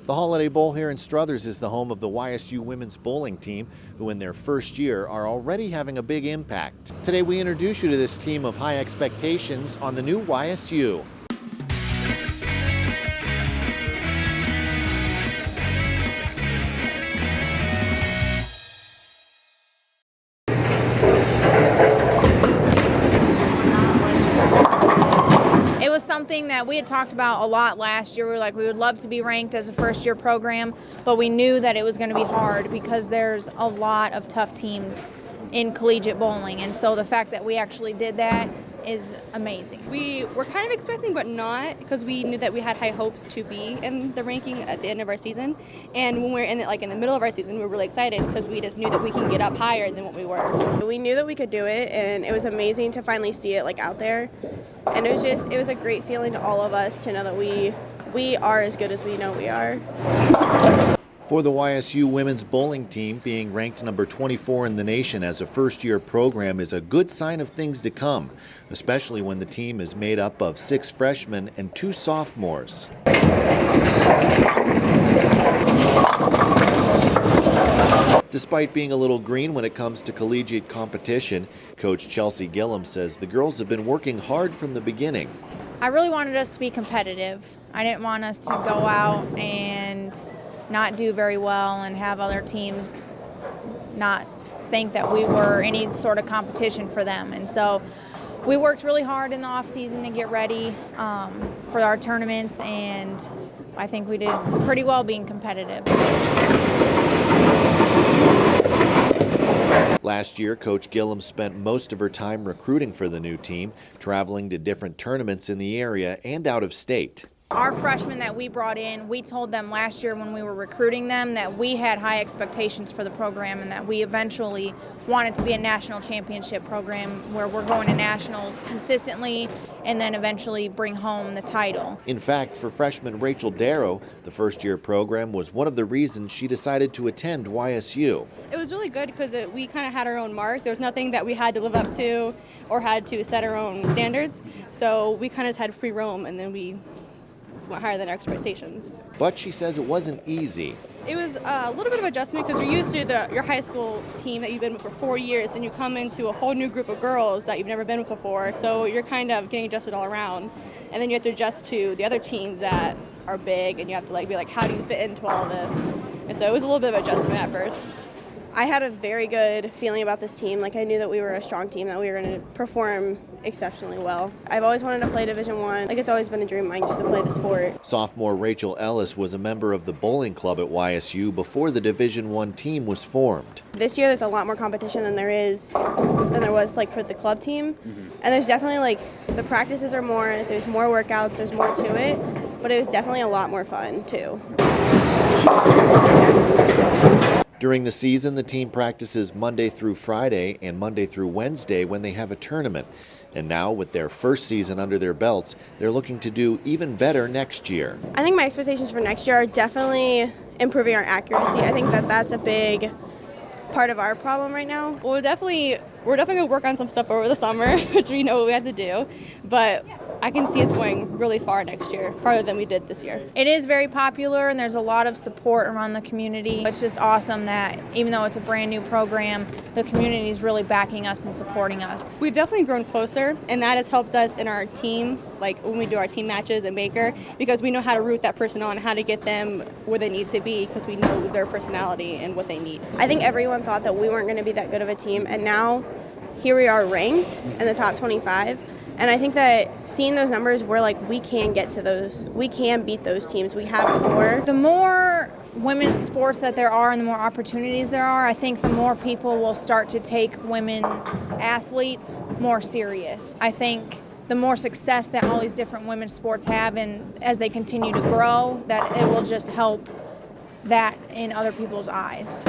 The Holiday Bowl here in Struthers is the home of the YSU women's bowling team, who in their first year are already having a big impact. Today we introduce you to this team of high expectations on the new YSU. It was something that we had talked about a lot last year. We were like, we would love to be ranked as a first-year program, but we knew that it was going to be hard because there's a lot of tough teams in collegiate bowling, and so the fact that we actually did that is amazing. We were kind of expecting, but not, because we knew that we had high hopes to be in the ranking at the end of our season. And when we were in the middle of our season, we were really excited because we just knew that we can get up higher than what we were. We knew that we could do it, and it was amazing to finally see it out there. And it was a great feeling to all of us to know that we are as good as we know we are. For the YSU women's bowling team, being ranked number 24 in the nation as a first-year program is a good sign of things to come, especially when the team is made up of 6 freshmen and 2 sophomores. Despite being a little green when it comes to collegiate competition, Coach Chelsea Gillum says the girls have been working hard from the beginning. I really wanted us to be competitive. I didn't want us to go out and not do very well and have other teams not think that we were any sort of competition for them. And so we worked really hard in the off season to get ready for our tournaments, and I think we did pretty well being competitive. Last year, Coach Gillum spent most of her time recruiting for the new team, traveling to different tournaments in the area and out of state. Our freshmen that we brought in, we told them last year when we were recruiting them that we had high expectations for the program and that we eventually wanted to be a national championship program where we're going to nationals consistently and then eventually bring home the title. In fact, for freshman Rachel Darrow, the first-year program was one of the reasons she decided to attend YSU. It was really good because we kind of had our own mark. There was nothing that we had to live up to or had to set our own standards. So we kind of had free roam, and then we went higher than our expectations. But she says it wasn't easy. It was a little bit of adjustment because you're used to your high school team that you've been with for 4 years, and you come into a whole new group of girls that you've never been with before, so you're kind of getting adjusted all around. And then you have to adjust to the other teams that are big, and you have to be like, how do you fit into all this? And so it was a little bit of adjustment at first. I had a very good feeling about this team. I knew that we were a strong team, that we were going to perform exceptionally well. I've always wanted to play Division I. It's always been a dream of mine just to play the sport. Sophomore Rachel Ellis was a member of the bowling club at YSU before the Division I team was formed. This year there's a lot more competition than there was for the club team. And there's definitely the practices are more, there's more workouts, there's more to it, but it was definitely a lot more fun too. During the season, the team practices Monday through Friday and Monday through Wednesday when they have a tournament. And now, with their first season under their belts, they're looking to do even better next year. I think my expectations for next year are definitely improving our accuracy. I think that that's a big part of our problem right now. Well, we're definitely going to work on some stuff over the summer, which we know what we have to do, but I can see it's going really far next year, farther than we did this year. It is very popular and there's a lot of support around the community. It's just awesome that even though it's a brand new program, the community is really backing us and supporting us. We've definitely grown closer, and that has helped us in our team, when we do our team matches in Baker, because we know how to root that person on, how to get them where they need to be, because we know their personality and what they need. I think everyone thought that we weren't going to be that good of a team, and now here we are ranked in the top 25. And I think that seeing those numbers, we're we can get to those. We can beat those teams. We have before. The more women's sports that there are and the more opportunities there are, I think the more people will start to take women athletes more serious. I think the more success that all these different women's sports have, and as they continue to grow, that it will just help that in other people's eyes.